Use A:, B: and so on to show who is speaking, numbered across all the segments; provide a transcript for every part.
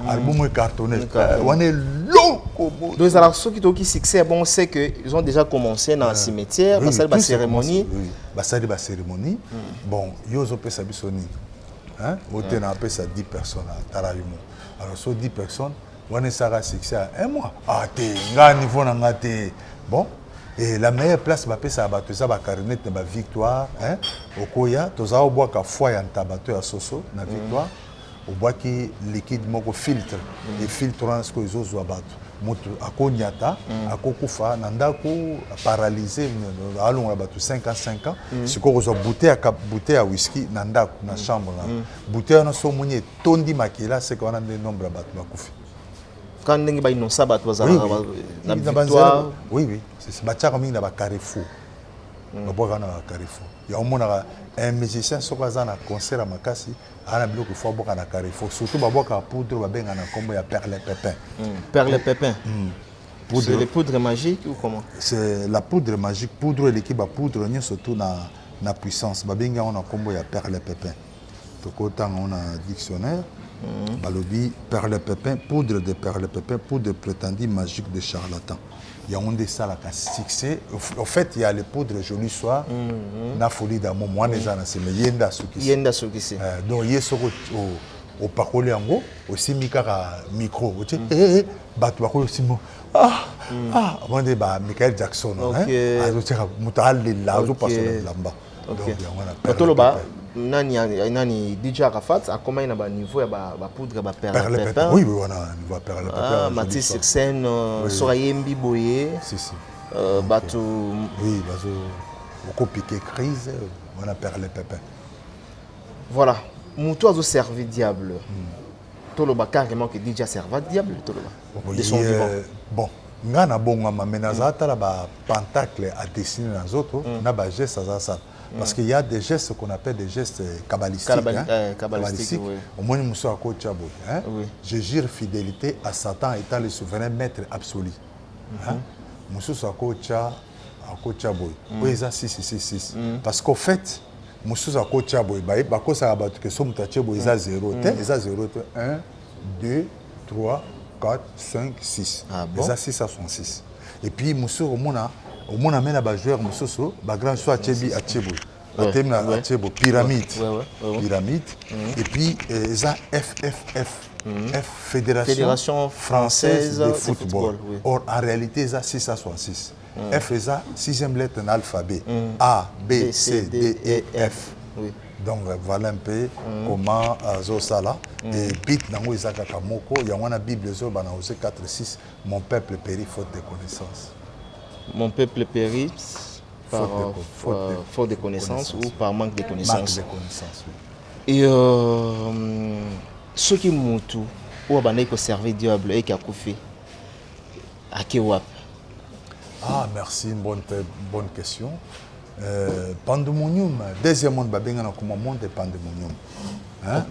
A: album est cartonné. On est loco.
B: Donc alors ceux qui ont eu succès, bon, on sait qu'ils ont déjà commencé dans le cimetière, dans la cérémonie.
A: Oui, la cérémonie. Bon, ils ont fait ça bisoni. Hein? On a appelé ça 10 personnes à Tarayumo. Alors sur 10 personnes, on a ça succès à un mois. Ah, t'es niveau n'a été bon. Et la meilleure place, c'est à battre ça, carnet de victoire. Hein? Au Koya, tu as bois qu'à foi en tabato à Soso, la victoire. Au bois qui liquide mon filtre et filtrant ce que les autres battent. Moto à Konyata, à Kokufa, Nandako paralysé, allons là-bas 5 ans. Ce qu'on a bouteille à whisky, Nandako, dans la chambre. Bouteille à sommonier, tondi makila, c'est qu'on a des nombres à battre.
B: Quand on a une sabat, la victoire.
A: Oui, c'est battu comme il y a un carrefour. Il y a un musicien qui a un concert à Makassi, il y a un carrefour. Surtout, il y a un poudre qui a perle pépin.
B: Perle pépin. C'est les poudres magiques ou comment?
A: C'est la poudre magique. Poudre l'équipe à poudre, surtout dans la puissance. Il y a un perle pépin. On a un dictionnaire. Balobi, perle pépin, poudre de perle pépin, poudre prétendue magique de charlatan. Il y a un des salles qui a succès. En fait, il y a les poudres joli soir, la folie d'amour, moi, les gens, c'est mais yenda soukisi.
B: Yenda soukisi.
A: Donc, il y a au parole en gros, aussi mikara micro. Batu aussi mo. On dit Michael Jackson.
B: Nani DJ Arafat a comment il a niveau ya poudre ba perle pépin.
A: Oui, on a niveau perle pépin.
B: Mathis Sexen Sorayembi Boye.
A: Si.
B: Bato.
A: Oui, bazo beaucoup piqué crise, on a perle pépin.
B: Voilà, Moutou a servi diable. Toloba carrément que DJ a servi diable Toloba. De son vivant.
A: Bon, ngana bonga ma menazata la ba pentacle à dessiner dans autres, na ba geste ça. Parce qu'il y a des gestes qu'on appelle des gestes kabbalistiques. Kabbalistiques. Au moins, nous sommes à Kochabo. Je jure fidélité à Satan étant le souverain maître absolu. Nous sommes à Kochabo. Oui, ça 6. Parce qu'au fait, nous sommes à Kochabo. Parce que nous sommes à Kochabo, ils ont 0. Ils ont 0. 1, 2, 3, 4, 5, 6. Ils ont 6 à 66. Et puis, nous sommes au moins, on a un joueur, un grand choix à Tchébou. Pyramide. Pyramide. Et puis, il y a FFF. Fédération Française de Football. Or, en réalité, il y a 6 à 66. F est la 6e lettre dans l'alphabet. A, B, C, D, E, F. Donc, voilà un peu comment ça là. Et bit, il y a une Bible, il y a 4, 6. Mon peuple périt faute de connaissances.
B: Mon peuple périt par faute de connaissances ou par manque de connaissances. Et ceux qui moutou ou abandonnent pour servir diable et qui a coupé à Kewap.
A: Ah, merci, une bonne question. Pandemonium, deuxième monde, babengana comme monde de pandemonium.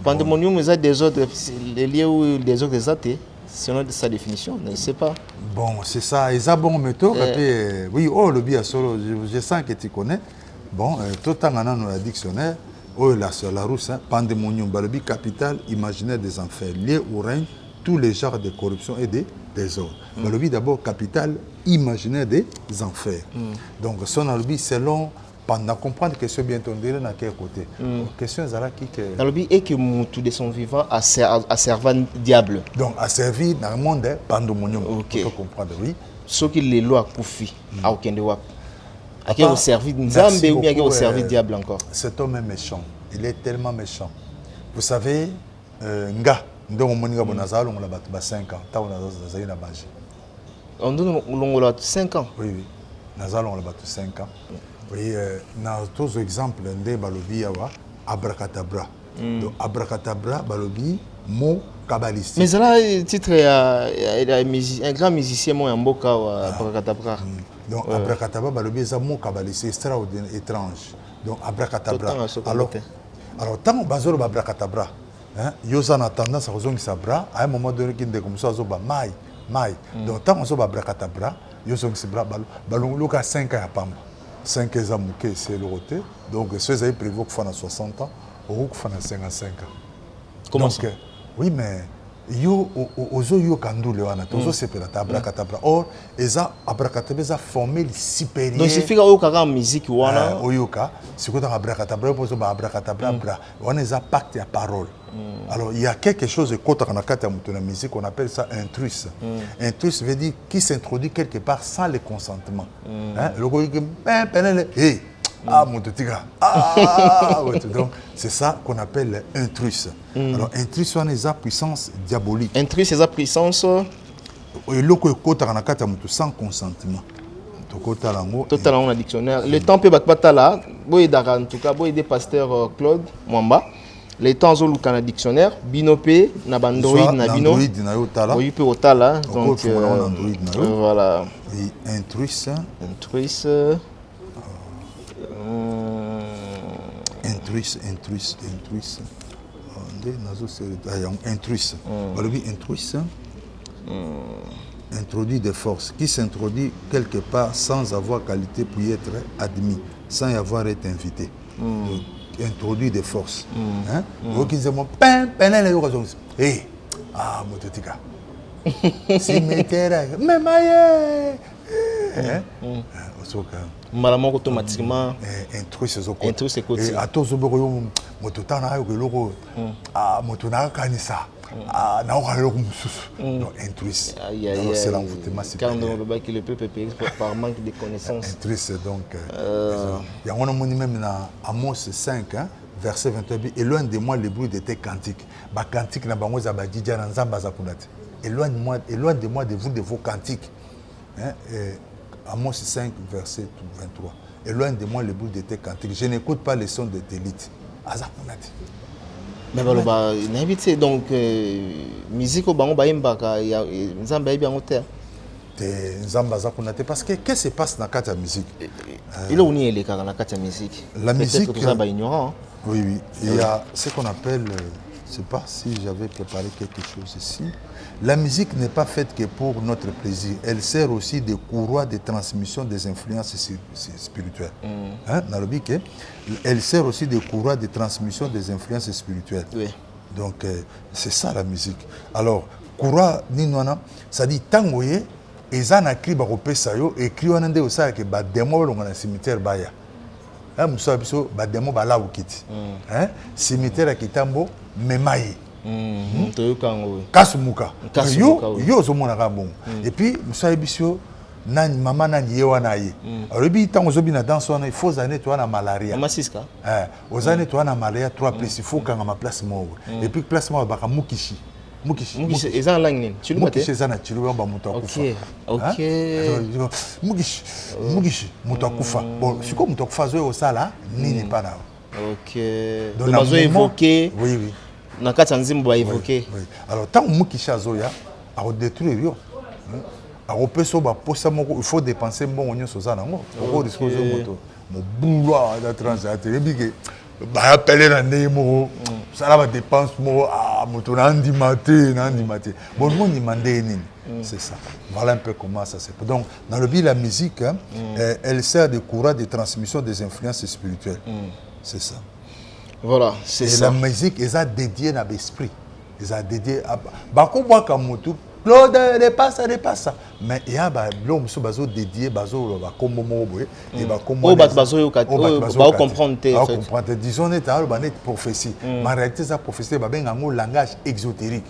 B: Pandemonium, il y a des autres, les lieux où des autres athées. Selon sa définition, je ne sais pas.
A: Bon, c'est ça. Ils ont bon méthode. Oui, le bien solo, je sens que tu connais. Bon, tout le temps, on a dans dictionnaire. La rousse, pandémonium, balobi, capital imaginaire des enfers, lié où règne tous les genres de corruption et de désordre. Balobi, d'abord, capital imaginaire des enfers. Donc, son albi, selon. Pendant comprendre que c'est bien entendu dans quel côté. La question est là qui que.
B: Albi et que Moutou de son vivant a servi diable.
A: Donc, a servi dans le monde pandémonium.
B: Ok.
A: Pour comprendre, oui.
B: Ce qui les lois Koufi, à aucun de wap. À qui au servi Nzambe ou bien qui au servi diable encore.
A: Cet homme est méchant. Il est tellement méchant. Vous savez, Nga, donc on a Bonazal, on a 5 ans. Tant on a Baji.
B: On donne 5 ans.
A: Oui. Nazal, on a 5 ans. Oui, dans tous exemples, on a balobi abracadabra. Donc abracadabra, balobi, mot kabbaliste.
B: Mais là, le titre un grand musicien moi en boka abracadabra.
A: Donc abracadabra, balobi, c'est un mot kabbaliste extraordinaire, étrange. Donc abracadabra. Alors tant que bazolo abracadabra, yosa na tendance à rejoindre sa bras à un moment donné qui ne comme ça zoba mai. Donc tant que zoba abracadabra, yosa sa bras balon loka 5 ans à pam. 5 ans mouké c'est le côté. Donc ceux qui prévu qu'on fasse 60 ans, ou qu'on fasse 55 ans.
B: Comment ça?
A: Oui, mais yo ozo yo kandule wana tozo sepela ta abracadabra or eza abracadabra eza formule supérieure
B: donc c'est au kaka en musique wana
A: oyoka sikoto abracadabra pozo ba abracadabra bra wana eza pacte ya parole. Alors il y a quelque chose de kota kana kata muto na musique on appelle ça intrus. Intrus veut dire qui s'introduit quelque part sans le consentement. Hein le ko penele hey ah mon tigre ah donc c'est ça qu'on appelle intrus. Alors intrus on est à puissance diabolique.
B: Intrus c'est à puissance
A: et le ko kota kana kata muto sans consentement.
B: Totalement dans le dictionnaire. Le temps peut battre là, boy en tout cas boy des pasteurs Claude Mwamba. Les temps au le dictionnaire binopé na bandroid na bino oui peut otala donc voilà
A: et intrus introduit de force qui s'introduit quelque part sans avoir qualité pour y être admis sans y avoir été invité. Introduit des forces. Hein? Qui disent mon pain, hey, ah, mototika. Cimetière, mais maïe.
B: Malamon automatiquement.
A: Intrus c'est quoi? Et à tous les gens, mototana, ah, motona kanisa. Ah, non, intrus. C'est l'envoûtement.
B: Quand on veut que le peuple périt par manque de connaissances.
A: Intrus, donc. Il y a un moment même dans Amos 5, hein, verset 28. Éloigne de moi les bruits de tes cantiques. Ba cantique na bango za ba didja na nzamba za kunati. Éloigne de moi de vous de vos cantiques. Hein, Amos 5, verset 23. Éloigne de moi les bruits de tes cantiques. Je n'écoute pas les sons de tes lites. Aza kunati.
B: Mais voilà, donc musique au bango baïmbaka ya nzamba yebi yango te.
A: Nzamba za kunate parce que qu'est-ce qui se passe dans la musique?
B: Il est uni dans la musique.
A: La musique
B: tout ça ba ignorant.
A: Oui oui, il y a ce qu'on appelle je ne sais pas si j'avais préparé quelque chose ici. La musique n'est pas faite que pour notre plaisir. Elle sert aussi de courroie de transmission des influences spirituelles. Hein? Elle sert aussi de courroie de transmission des influences spirituelles. Oui. Donc, c'est ça la musique. Alors, courroie, ça dit tangoye, et ça n'a écrit baropesayo, et écrit on a dit aussi que ba démo dans le cimetière baya. Hein, musa biso ba démo ba la ukiti. Hein? Cimetière à Kitambo, memaye. Kasumuka. Yo zomona bon. Et puis musa biso nani mama nani yewana ye. Alors bi tango zobi na danse on il faut années toi na malaria.
B: Masiska.
A: Aux années toi na malaria 3 places il faut quand ma place mo. Et puis place mo ba mukishi. Mukishi
B: eza langue nini?
A: Mukishi eza na chiluba ba muto akufa.
B: OK.
A: Mukishi muto akufa. Bon, siko muto akufa zo osala nini pa na.
B: OK. Donc bazo évoquer.
A: Oui oui.
B: Na kati nzimbo ba évoquer.
A: Oui. Alors tant mukishi azoya a détruire yo. Alors il faut dépenser bon oignon sur ça nango. Au risque de moto. Mon boulot à transater et big ba appeler na ndemo. Ça la dépense mo à moto nandi maté. Bon on y mandé nini. C'est ça. Voilà un peu comment ça se passe. Donc dans le but la musique hein, elle sert de courroie de transmission des influences spirituelles. C'est ça.
B: Voilà, c'est ça.
A: Et la musique est dédiée à l'esprit. Ils ont dédié à Bakobo Kamutu. Claude dépasse. Mais il y a l'homme qui est dédié à Bakomo Moboé. Et Bakomo
B: Bazo comprendre.
A: Disons, c'est une prophétie. Mais en réalité, cette prophétie est un langage exotérique.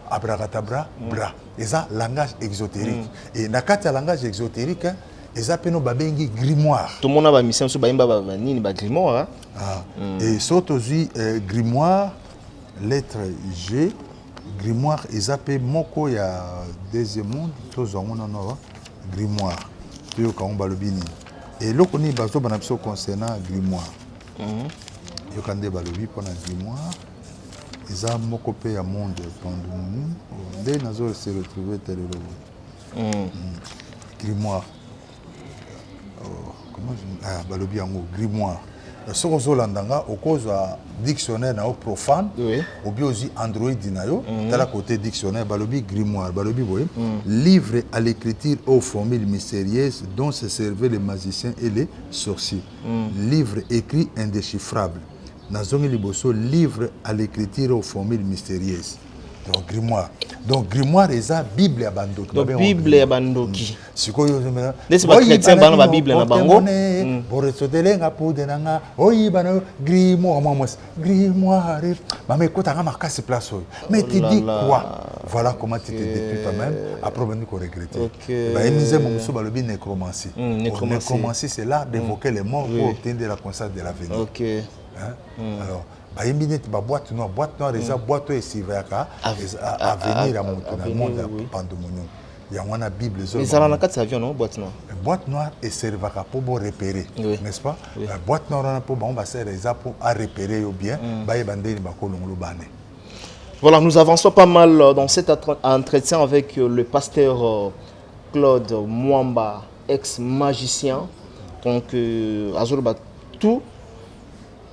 A: Abracadabra, bra. C'est un langage exotérique. Et dans le langage exotérique, ils appellent un grimoire.
B: Tout le monde a mis ça sur un grimoire.
A: Et surtout, grimoire, lettre G. Grimoire, ils appellent Moko, il y a deuxième monde, tous en ont grimoire. Et là, on est concernant grimoire. Il y a des balobi pour la grimoire. Ils ont Moko payé à monde pendant nous. Dès que nous se retrouvé tel grimoire. Comment je dis? Balobi en grimoire. Ce que vous avez au cause dictionnaire profane, ou bien aussi Android dinayo, de la côté dictionnaire, balobi grimoire, balobi livre à l'écriture aux formules mystérieuses dont se servaient les magiciens et les sorciers. Livre écrit indéchiffrable. Nazongi liboso livre à l'écriture aux formules mystérieuses. Donc grimoire eza Bible ya bandoki.
B: Donc Bible ya bandoki.
A: Sikoyo zemena.
B: Nesi ba chrétien bana ba Bible na bango.
A: Boresodelenga pudenanga. Oyi bana grimoire moi. Grimoire. Mama ekota nga makasi place oyo. Mais tu dis quoi? Voilà comment tu te depuis toi-même après venir ko regretter. Ba emize momuso ba lobi nécromancie. Nécromancie c'est l'art d'évoquer les morts pour obtenir la conscience de l'avenir.
B: OK.
A: Alors ba yembinet ba boîte noire eza boîte et sivaka à venir à mon monde pandomonyo. Il y a une Bible.
B: Mais ça, on a 4 avions, non? Boîte noire.
A: Boîte noire et servira pour repérer, n'est-ce pas? Boîte noire, on va servir pour repérer bien.
B: Voilà, nous avançons pas mal dans cet entretien avec le pasteur Claude Mwamba, ex-magicien. Donc, Azolba, tout,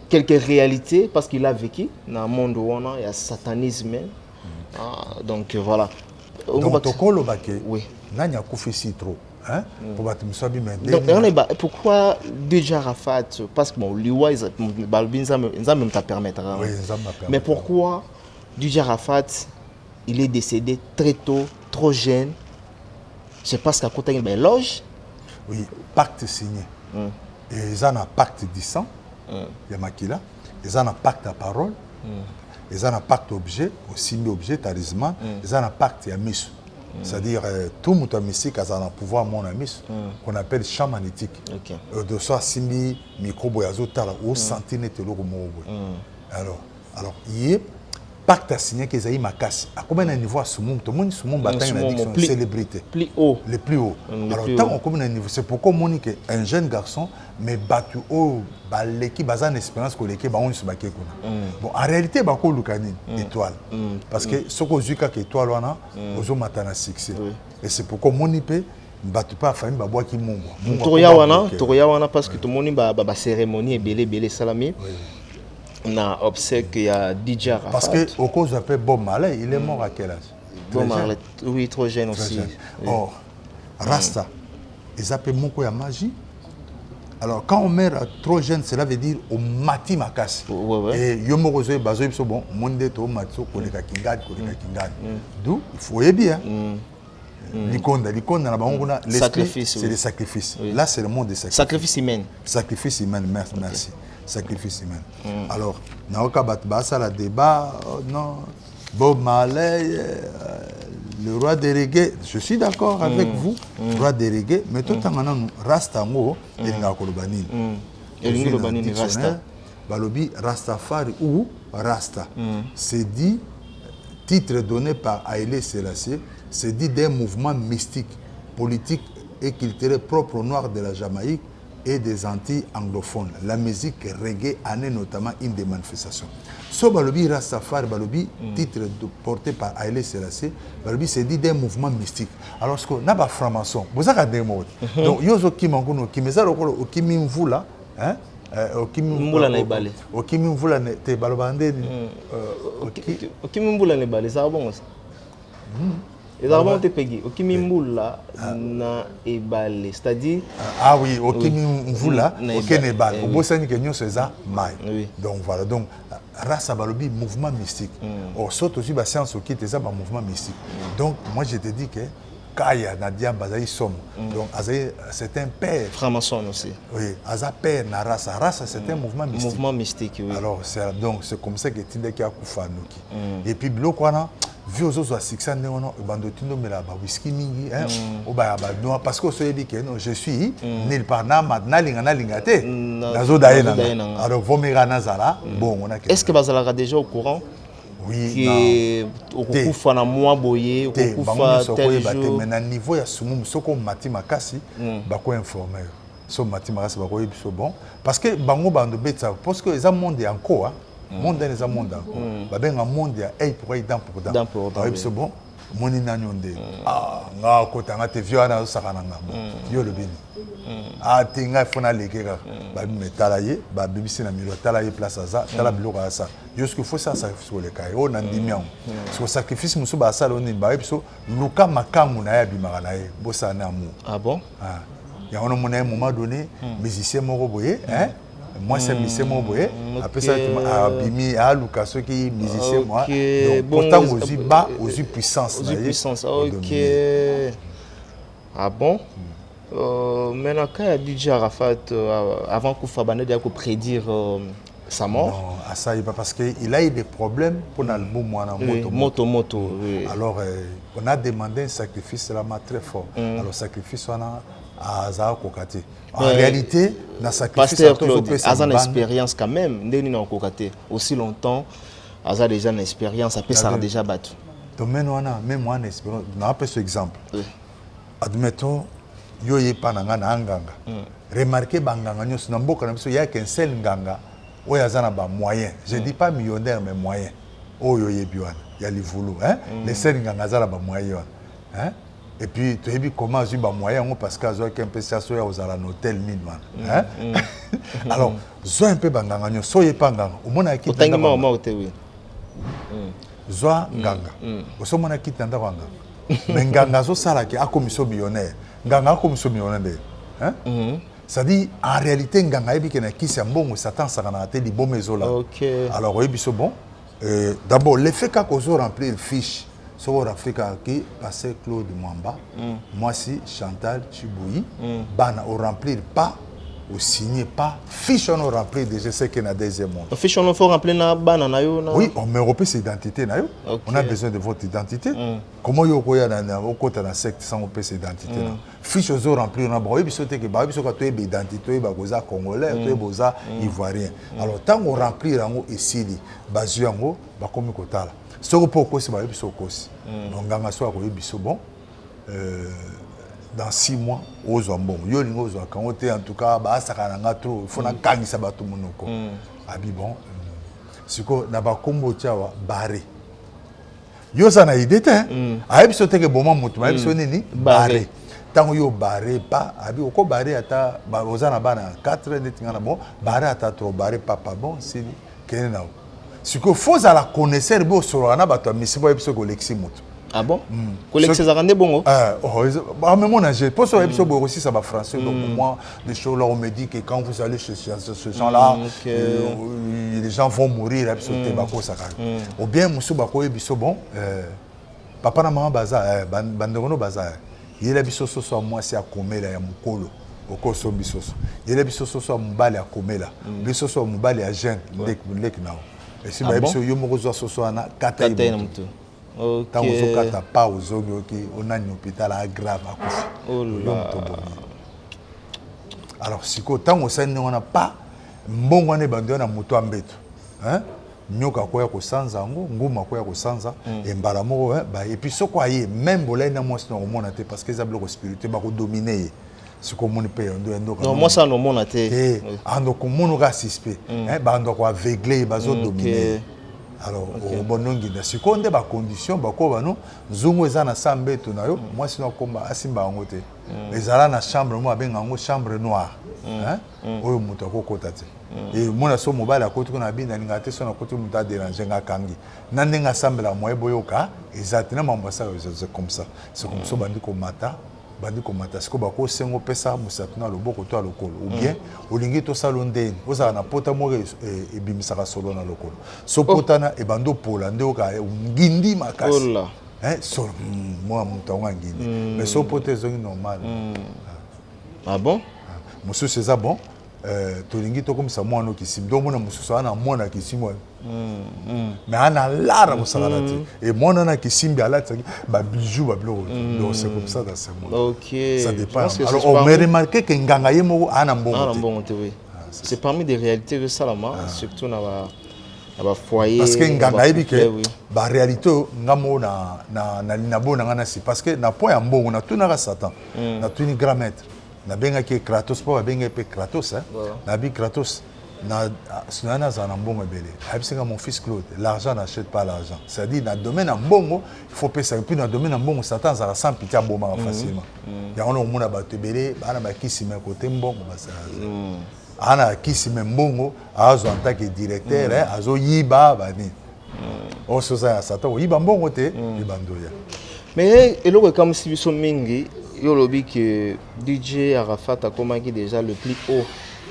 B: quelques réalités, parce qu'il a vécu dans le monde où il y a satanisme. Donc, voilà.
A: Donc, oui. Nanya koufi trop. Hein?
B: Donc, pourquoi déjà Rafat? Parce que bon, l'Iwa, ça même t'a permettre. Mais pourquoi déjà Rafat, il est décédé très tôt, trop jeune? C'est parce qu'à côté il y a une loge.
A: Oui, pacte signé. Et ils ont un pacte du sang. Il y a Makila. Ils ont un pacte à parole. Ils ont un pacte objet, aussi objet, talisman. Ils ont un pacte à mission. C'est-à-dire, tout le monde mystique a un pouvoir mon ami, qu'on appelle champ magnétique. De soi, Simbi, microboyazo, tala, ou sentinelle, alors, il y a pacte à signer qu'ils aient ma casse. À combien de niveaux tout le monde bataille une célébrité.
B: Plus haut.
A: Le plus haut. Alors, tant on combien de niveaux, c'est pourquoi Monique, un jeune garçon, mais battu haut, l'équipe basa une espérance que l'équipe va on se battre. Bon, en réalité, bako lukani étoile. Parce que ce que j'ai vu étoile wana, ozo matana succès. Et c'est pourquoi Monique battu pas famille babois qui mongo.
B: Toria wana parce que tout le monde ba cérémonie et belé salami. On a observé qu'il y a DJ Rafat.
A: Parce que au cause j'appelle Bob Marley, il est mort à quel âge?
B: Bob Marley, oui, trop jeune aussi.
A: Jeune. Or, Rasta, ils appellent beaucoup la magie. Alors, quand on meurt trop jeune, cela veut dire au mati makas. Et yomorozo bazo ibso bon, monde to matso koleka kingad. D'où il faut y bien. Likonda na bangona l'esprit, c'est le sacrifice. Là, c'est le monde des sacrifices.
B: Sacrifice humain.
A: Sacrifice humain, merci. Sacrifice humain. Alors, naoka batbasa la débat, non, Bob Marley, le roi des reggae, je suis d'accord avec vous, roi des reggae, mais tout en maintenant, Rastango, et Ngakolobanil.
B: Et Ngakolobanil, Rasta.
A: Balobi, Rastafari ou Rasta. C'est dit, titre donné par Haïlé Sélassié, c'est dit d'un mouvement mystique, politique et culturel propre aux Noirs de la Jamaïque et des Antilles anglophones. La musique reggae en est notamment une des manifestations. So balobi Rastafari balobi titre porté par Haïlé Sélassié, balobi c'est dit d'un mouvement mystique. Alors ce que n'a pas franc-maçon, vous avez des mots. Donc yozo kimangono kimezalo ko kimimvula, hein?
B: Okimimbula na ibale.
A: Okimimbula te balobande
B: okimimbula na ibale ça bon. Et d'abord on te payé. Okimimbula na ibale, c'est-à-dire
A: ah oui, okimimbula, okenebal. Obosani que nyo seza mai. Donc voilà, donc race balobi mouvement mystique. Or saute aussi ba science qui était ça mouvement mystique. Donc moi je te dis que Kaya Nadia Bazaï Somme. Donc c'est un père.
B: Franc-maçon aussi.
A: Oui, Aza père na race. Race c'est un mouvement mystique.
B: Mouvement mystique, oui.
A: Alors c'est comme ça que Tindeki a Koufanoki. Et puis Blokwana, vu aux autres succès, on a bandotindo mais là whisky mingi, hein, au bayabadnoa parce que ce dit que je suis nil par na lingana lingate. Nazo daena. Alors vomira nazala. Bon, on a.
B: Est-ce que Bazala déjà au courant?
A: Oui,
B: au kufa na moi boye au kufa tel jour
A: mais na niveau ya sumum soko mati makasi bako informer so mati makasi bako biso bon parce que bango bando betsa parce que ça monde encore monde dans les monde encore ba benga monde ya hey pour dent pour dent biso bon moni nanyonde nga kota nga te viana sakana nga yo le bini tinga fona lekeka ba metala ye ba bibisi na milo tala ye place za tala biloko ya sa yoske faut ça sacrifice ko lekai o na ndimian so sacrifice musu ba sala oni ba biso luka makamu na ya bimaka na ye bosa na amour.
B: Ah bon?
A: Ya on a un moment donné musicien moko boye hein moi c'est musicien moi boye après ça abimi a Lucas qui musicien moi donc pourtant aussi bas aussi puissance
B: OK. Ah bon? Maintenant quand il a DJ Arafat avant qu'on Fabane déjà qu'on prédire sa mort.
A: Non, à ça il va parce que il a eu des problèmes pour l'album
B: Moto. Oui.
A: Alors on a demandé un sacrifice là très fort. Alors sacrifice on a à Zaa Kokate. En réalité, dans sacrifice
B: Pasteur Claude, a une expérience quand même, ndeni na Kokate aussi longtemps, a déjà une expérience, après ça a déjà battu.
A: Donc maintenant même moi une expérience, on a ce exemple. Admettons yo yepa na nganga. Remarquez banganga nyos na mboka na biso ya qu'un seul nganga. Oui, il y a des moyens. Je ne dis pas millionnaire, mais moyens. Oh, il y a les voulous. Les scènes, il y a des moyens. Et puis, tu as vu comment il y a des moyens parce qu'il y a un peu de hôtel. Alors, Zoa un peu banganga, soyez pas nganga. Au moins, il y a des moyens. Zoa nganga. Au moins, il y a des moyens. Mais nganga, c'est un commission millionnaire. Nganga, c'est un commission millionnaire. C'est-à-dire, en réalité, nganga ebi kena kisi ambongo Satan sakana te di bomezo là. Alors, oui, biso bon. D'abord, l'effet qu'a causé remplir le fiche sur l'Afrique qui passait Claude Mwamba, moi si Chantal Chiboui, bana au remplir pas, au signer pas, fiche on remplir déjà ce qu'il y a deuxième monde.
B: Fiche on faut remplir na bana na yo na.
A: Oui, on met repère cette identité na yo. On a besoin de votre identité. Comment yo koya na au côté na secte sans repère cette identité là. Fiche aux remplir na boy biso te que ba biso ka to identité ba goza congolais, to boza ivoirien. Alors tant on remplir yango esili, bazu yango ba komi kotala. Soko po kosi ba biso kosi. Donc nganga so ko biso bon. Dans 6 mois, aux ambons. Yo lingo zo quand en tout cas ba sakananga trop, il faut na kangisa bato monoko. Abi bon. Siko na ba kombo tiawa barré. Yo ça na idée te. Abi so te que bon mutu, abi so nini barré. Tant yo barré pas, abi oko barré ata ba ozana bana 4 heures de tingana bon, barré ata trop barré papa bon, c'est kene na. Siko faut à la connaisseur bo solo na bato misibo ebiso ko lexi mutu.
B: Ah bon? Collègue César Andé Bongo?
A: Mais mon âge, pour ça, aussi ça va français. Donc moi, les choses là, on me dit que quand vous allez chez ces gens-là, les gens vont mourir. Ou bien, monsieur Bako et Bisso, bon, papa na maman baza, banderono baza. Il est bisso so moi c'est à Komela ya mukolo. Oko so bisso. Il est bisso so mbali à Komela. Bisso so mbali à Jean, ndek na. Et si ba bisso yo moko zo so na kata ibutu. Tant que vous n'avez pas aux autres, on a un hôpital grave à Koufi. Alors, si vous n'avez pas, bon, on est bandé dans moto ambeto. Nyoka kwa ko sanza ngo, nguma kwa ko sanza, et mbalamo et puis ce quoi y même bolé na moi c'est normal parce que ça bloque spirituel ba ko dominer. Ce qu'on monte paye
B: non moi ça non mon até.
A: Ando ko monoga suspect. Ba ando ko aveugler ba zo dominer. Alors, au bon nom de ce qu'on a des conditions, bakobano, zungu ezana sambeto na yo, moi sinon comme asimba ngote. Les ala na chambre moi ben ngo chambre noire. Oyo muto ko kotate. Et mona so mobile a kote ko na binda ngate so na kote muta déranger nga kangi. Nandenga sambela moi boyoka, exactement mambo ça c'est comme ça. C'est comme ça bandi ko mata. Bandi komata siko bako sengo pesa musatuna loboko to lokolo ou bien olingi to salonde oza na pota mo ebimisaka solo na lokolo so potana e bando pola ndoka ngindi makasi so moi mutonga ngindi mais so pote zongi normal.
B: Ah bon
A: monsieur c'est ça bon tolingi to comme ça moi no kisim donc mona mususu ana mona kisim mais ana lara musalati et mona na kisimbi alati ba bijou ba blo donc c'est comme ça dans ce monde.
B: OK
A: ça dépend. Alors on me remarqué que nganga yemo ana
B: mbongo oui c'est parmi des réalités de Salama surtout na ba foyer
A: parce que nganga yebi que ba réalité ngamo na linabo na ngana si parce que na point ya mbongo na tuna Satan na tuni grand maître na benga ki Kratos po benga pe Kratos na bi Kratos na sunana za na mbongo belé abisinga mon fils Claude l'argent n'achète pas l'argent c'est-à-dire dans domaine mbongo il faut payer ça puis dans domaine mbongo Satan za sans pitié boma facilement ya on mona ba tebele bana ba kisime côté mbongo basa ana kisime mbongo azo en tant que directeur azo yiba bani on se ça Satan yiba mbongo te yibandoya
B: mais eloko comme si biso mingi yo lobi que DJ Arafat a commencé déjà le plus haut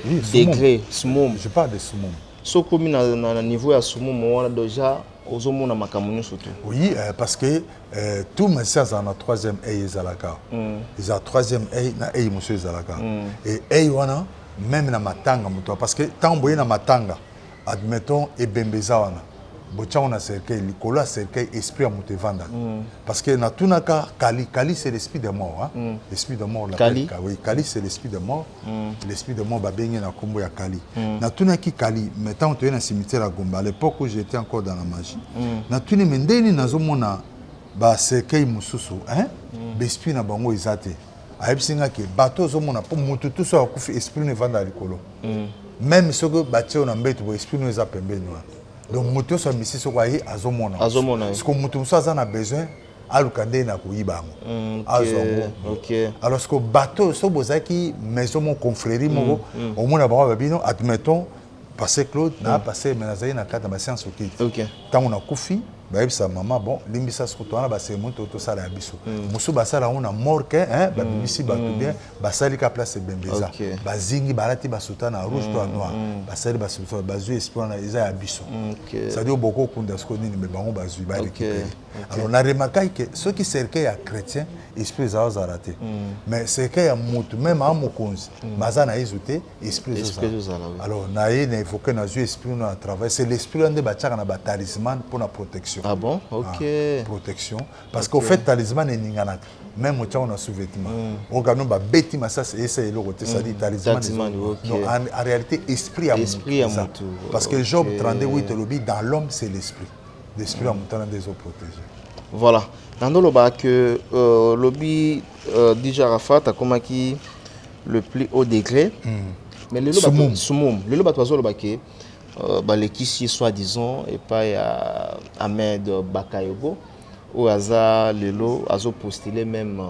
B: degré sumum.
A: Je parle de sumum.
B: So comme na niveau ya sumum on déjà aux hommes na makamuni surtout.
A: Oui, parce que tout message en la troisième œil ezalaka. Ils ont troisième œil na œil monsieur ezalaka. Et œil wana même na matanga muto parce que tant boye na matanga admettons et bembeza wana. Bocha on a cercueil likolo cercueil esprit à muto vanda. Parce que na tunaka kali c'est l'esprit de mort hein. L'esprit de mort la
B: kali.
A: Oui, kali c'est l'esprit de mort. L'esprit de mort ba bengi na kombo ya kali. Na tunaki kali mettons tu es na cimetière à Gomba à l'époque où j'étais encore dans la magie. Na tuni mendeni nazomona ba cercueil mususu hein. L'esprit na bango ezate. Ayebisinga ke bateau zomona pour mutu tout ça akufi esprit ne vanda likolo. Même ce que bateau na mbeto bo esprit no eza pembeni wana. Donc moto so misi so kwaye azomona parce que moto so azana besoin alukande na kuyibango
B: OK
A: alors ce que bateau so bozaki maison mon confrérie moko au mona ba babino admettons passer Claude na passer menazai na kata ba science OK tant on a kufi ba yebisa maman bon limbisa so to na ba cérémonie to sala ya biso musu ba sala on a morque hein ba bibisi ba tout bien ba sali ka place bembeza ba zingi balati ba sutana rouge to noir ba sali ba sutana ba zu espoir na isa ya biso ça dit beaucoup kunda ce qu'on dit mais bango ba zu ba récupérer alors on a remarqué que ceux qui cercueil à chrétien esprit za raté mais cercueil à mutu même à mokonzi mazana izoté esprit za alors na yé na évoquer na zu esprit na travers c'est l'esprit de ba tchaka na ba talisman pour la protection.
B: Ah bon? OK.
A: Protection. Parce qu'au fait, talisman est ninganaka. Même au on a sous-vêtement. Au Gabon, bêti, mais ça, c'est le côté, ça dit talisman. Donc, en réalité, esprit à monter. Parce que Job 38, dans l'homme, c'est l'esprit. L'esprit à monter dans des eaux protégées.
B: Voilà. Dans le bas que lobby DJ Arafat a commis le plus haut degré. Mais le Sumum. Le lobby a le les qui soi-disant et pas Ahmed Bakayogo ou Aza Lelo Azo postulé même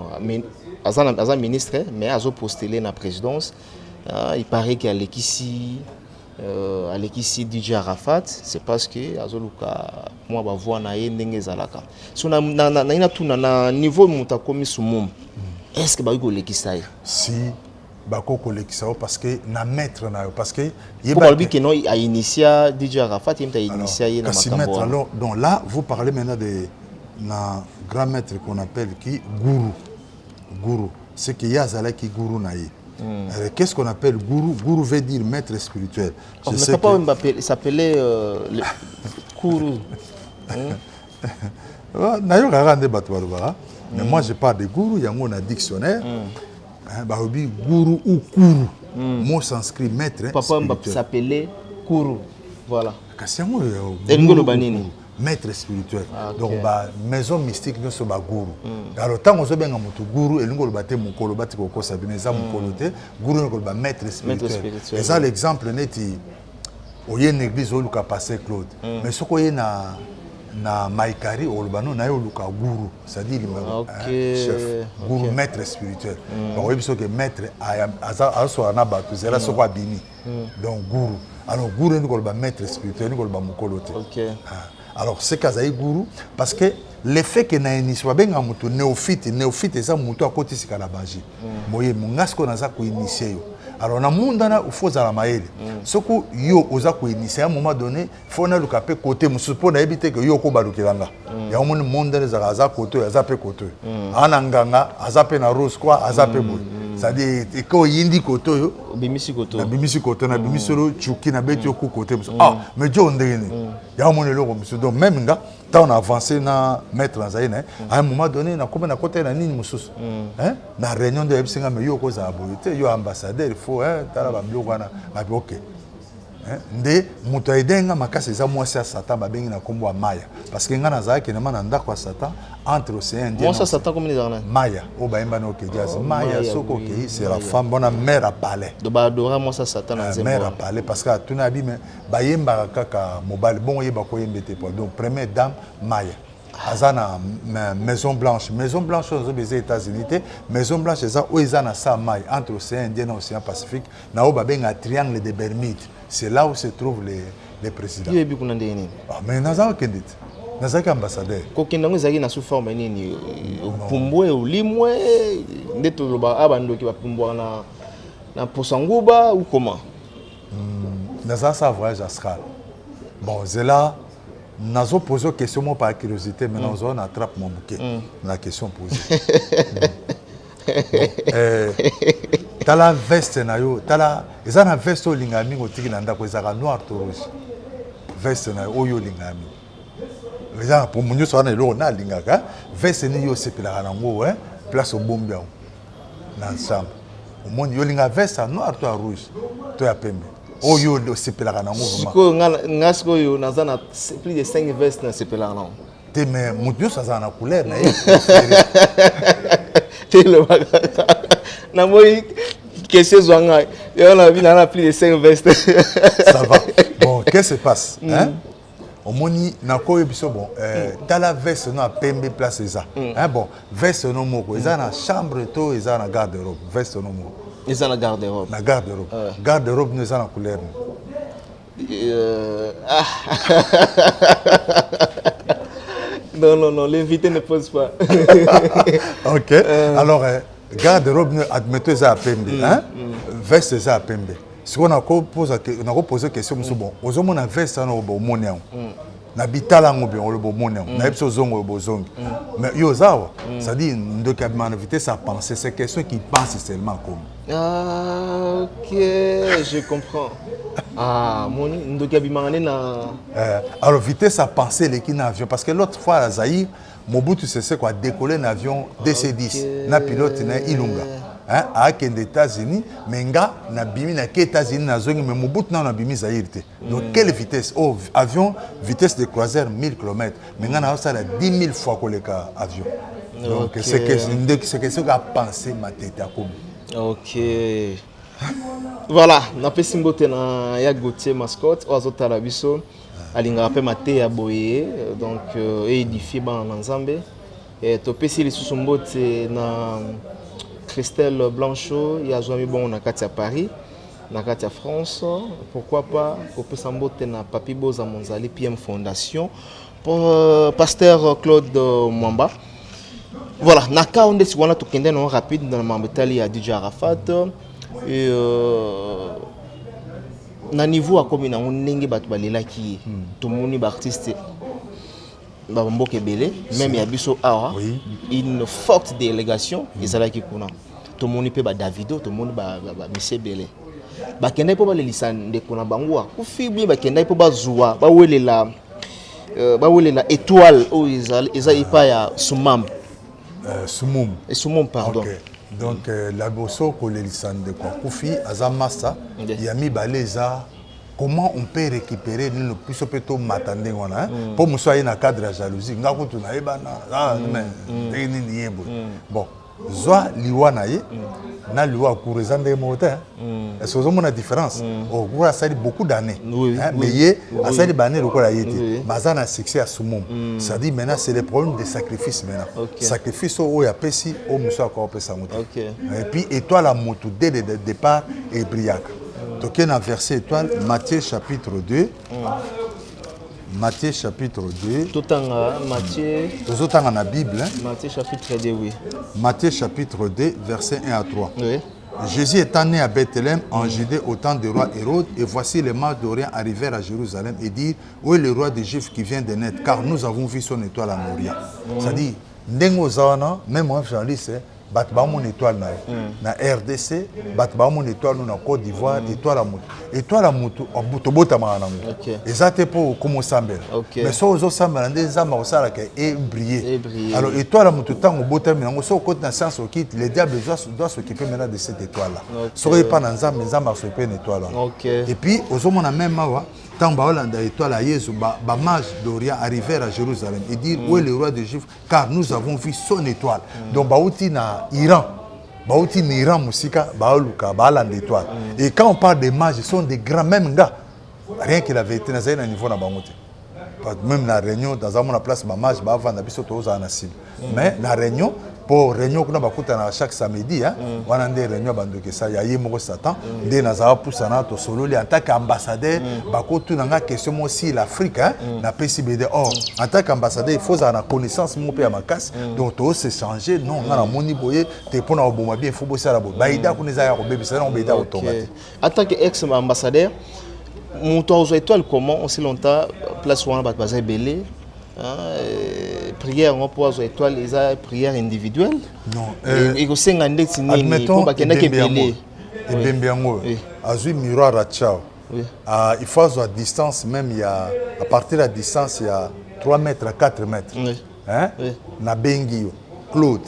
B: Aza ministre mais Azo postulé na présidence il paraît qu'il y a l'équipe DJ Arafat c'est parce que Azo Luka moi ba voix na ndenge zalaka so na niveau muta komi Sumum est-ce que ba ko l'équipe ça
A: si bakoko lekisao parce que na maître na parce que
B: pourquoi lui que non a initié DJ Arafat il a initié na makambo
A: alors donc là vous parlez maintenant de na grand maître qu'on appelle qui gourou c'est qu'il y a zala qui gourou naï qu'est-ce qu'on appelle gourou veut dire maître spirituel
B: je sais pas il s'appelait gourou
A: nayo garande batwa mais moi je parle de gourou yango na dictionnaire Barobi gourou ou kourou. Mot sanskrit maître.
B: Papa s'appelait kourou. Voilà.
A: Kasiamo maître spirituel. Donc maison mystique nous sommes gourou. Alors tant on se benga mutu gourou et nous bate mukolo bati ko sabineza mukolo te gourou ko ba maître spirituel. Et ça l'exemple neti oye une église au luka passer Claude. Mais ce ko na maikari olbano na yo luka guru c'est-à-dire chef guru maître spirituel donc oui parce que maître aso na batu zela soko abini donc guru alors guru ni ko ba maître spirituel ni ko ba mukolote alors c'est kazaï guru parce que l'effet que na initié benga mutu néophyte ça mutu akoti sika la magie moye mungasko naza ko initier yo. Alors, dans le monde, il faut que maïle. Ce que yo osa ko initier à un moment donné, faut na luka pe côté musu pour na éviter que yo ko balukilanga. Ya mon monde les aza côté, aza pe côté. Ananganga, aza pe na rose quoi, aza pe boy. Ça dit ko yindi côté yo,
B: bimisi côté.
A: Na bimisi côté na bimisi lo chuki na beti yo ko côté musu. Ah, mais jo ndengene. Ya mon le musu donc même nga tant on a avancé na mettre en zaïne à un moment donné na comme na côté na nini mususu. Hein? Na réunion de ebsinga me yo ko za boyete yo ambassadeur faut hein tala ba bloko na ba OK. Hein? Nde muto edenga makasi za mwasi ya Satan ba bengi na kombo Maya parce que nga na zaki na mana ndako Satan entre océan Indien.
B: Moi ça Satan comme les arna.
A: Maya o ba imba no ke jazz Maya soko ke c'est la femme bonne mère à palais.
B: De ba adora moi ça Satan na nzembo.
A: Mère à palais parce que tuna bi mais ba yemba kaka mobile bon yeba ko yembete po donc première dame Maya. Azana Maison Blanche aux États-Unis, Maison Blanche c'est ça où ils ont ça maille entre l'océan Indien et l'océan Pacifique, na o babeng un triangle de Bermude. C'est là où se trouvent les présidents.
B: Qui est bien ndeni?
A: Ah mais naza kendit. Naza ambassadeur.
B: Ko kendango zaki na sous forme nini? Pumbwe ulimwe ndeto ba abando ki ba pumbwa na posanguba ou comment?
A: Naza ça voyage astral. Bon, c'est là, nazo posé question par curiosité, mais nazo on attrape mon bouquet. La question posée. T'as la veste na yo, t'as la, ils ont la veste au lingami au tiki nanda ko ezaka noir to rouge. Veste na yo yo lingami. Les gens pour munyo so na lo na lingaka, veste ni yo sepela na ngo hein, place au bombia. Dans chambre. Au monde yo linga veste noir to rouge, to ya pembe. Oh yo sepela na ngo vraiment.
B: Siko ngasko yo nazana plus de 5 vestes na sepela na.
A: Te mais munyo ça na couleur na
B: question zwanga on a vu dans plus de 5 vestes.
A: Ça va. Bon, qu'est-ce qui se passe hein? Au moni na ko yebiso bon dans la veste no pembe place ça. Hein bon, veste no moko eza na chambre to eza na garde-robe, veste no moko.
B: Eza na garde-robe.
A: Na garde-robe. Garde-robe no eza na couleur.
B: Non, l'invité ne pose pas.
A: OK. Alors garde-robe admettez ça à pembe hein? Veste ça à pembe. Si on a posé question bon, aux hommes on a veste na au monia. Na bitala ngobe on le bo monia. Na epso zongo bo zongo. Mais yo zawa, ça dit ndoki invité sa pensée, c'est question qui pense seulement comme.
B: Ah OK, je comprends. Ah, mon ndoki bimangane na
A: alors vitesse sa pensée les qui n'avion parce que l'autre fois à Zaïre Mobutu c'est quoi décoller un avion DC-10 na pilote na Ilunga hein à des États-Unis mais nga na bimi na ke États-Unis na zongi mais Mobutu na bimi Zaïre donc quelle vitesse oh avion vitesse de croisière 1000 km mais nga na ça 10 000 fois que le cas avion donc c'est question à penser ma tête à comme.
B: OK. Voilà, na pesi mbote na ya Gauthier mascotte ozo biso alinga pe mate ya boye donc édifié ban na Nzambe et to pesi lisusu mbote na Christelle Blanchot ya zwami bon na kati ya Paris na kati ya France, pourquoi pas ko pesa mbote na Papi Boza Monzali PM Fondation pour pasteur Claude Mwamba. Voilà, naka onde si wana to kende no rapide dans mambetali ya DJ Arafat. Et na niveau à comme na ndenge batu balela ki tout moni ba artiste ba mboke belé même ya biso awa une forte délégation ezala ki kuna tout moni pe ba Davido tout moni ba monsieur belé ba kenda po ba lelisa nde kuna bango ku fibi ba kenda po ba zuwa ba welela étoile o ezala ipa ya Sumam Sumum pardon.
A: Okay. Donc la bosso ko le lisande ko kufi azamasa yami baleza comment on peut récupérer le plus peut matande wana pour muso na cadre de jalousie ngako tuna ebana mais ni yembo bon zwa liwana ye na liwa kurizande moteur est-ce que vous avez différence au gros ça a beaucoup d'années mais yé ça a banné le quoi la yété bazana succès à Sumum ça dit maintenant c'est le problème des sacrifices maintenant sacrifice au ya pesi au muso encore pesa moto et puis étoile à moto dès le départ et briac donc il y a un verset étoile Matthieu chapitre 2 Matthieu chapitre 2. Tout en Matthieu. Tout en la Bible.
B: Matthieu chapitre 2, oui.
A: Matthieu chapitre 2, versets 1 à 3. Oui. Jésus étant né à Bethléem, en Judée, au temps du roi Hérode, et voici les mages d'Orient arrivèrent à Jérusalem et dirent: où est le roi des Juifs qui vient de naître? Car nous avons vu son étoile en Orient. C'est-à-dire, même moi, Jean-Lys, batba mon étoile na RDC, batba mon étoile na Côte d'Ivoire, étoile à moto botama nango. Ezate pour comment sambela. Mais so zo sambela ndé nzamba osala ke et briller. Alors étoile à moto tango botama nango so côté na science au kit, le diable doit s'occuper maintenant de cette étoile là. So pas na nzamba s'occuper une étoile là. Et puis ozo mona même mawa tant baolanda étoile à Jésus ba mage d'Orient arrivèrent à Jérusalem et dire: où est le roi des Juifs? Car nous avons vu son étoile. Donc baouti na Iran, baouti na Iran musika baoluka balanda étoile. Et quand on parle des mages, ils sont des grands même gars. Rien que la vérité na zaina niveau na bangote. Même la réunion dans la place ba mage ba vanda biso toza na sim. Mais la réunion pour réunion kuna bakuta chaque samedi hein on a des réunions bandoke ça ya yemo Satan ndé naza pusana to solo en tant qu'ambassadeur bakotu nanga question aussi l'Afrique hein na PCBD or en tant qu'ambassadeur il faut avoir connaissance mon pe ya makas donc to se changer non na moni boye te pona oboma bien faut bosala bo baida kuneza ya ko bebisa na obeda automate
B: en tant que ex ambassadeur mon tour aux étoiles comment on s'est longtemps place où on va passer belé prière on pose aux étoiles les prières individuelles
A: non
B: et aussi un index
A: ni
B: pour pas qu'il y ait belé
A: et bien bien azui miroir à ciao il faut à distance même il y a à partir de la distance il y a 3 mètres à 4 mètres hein na bengi Claude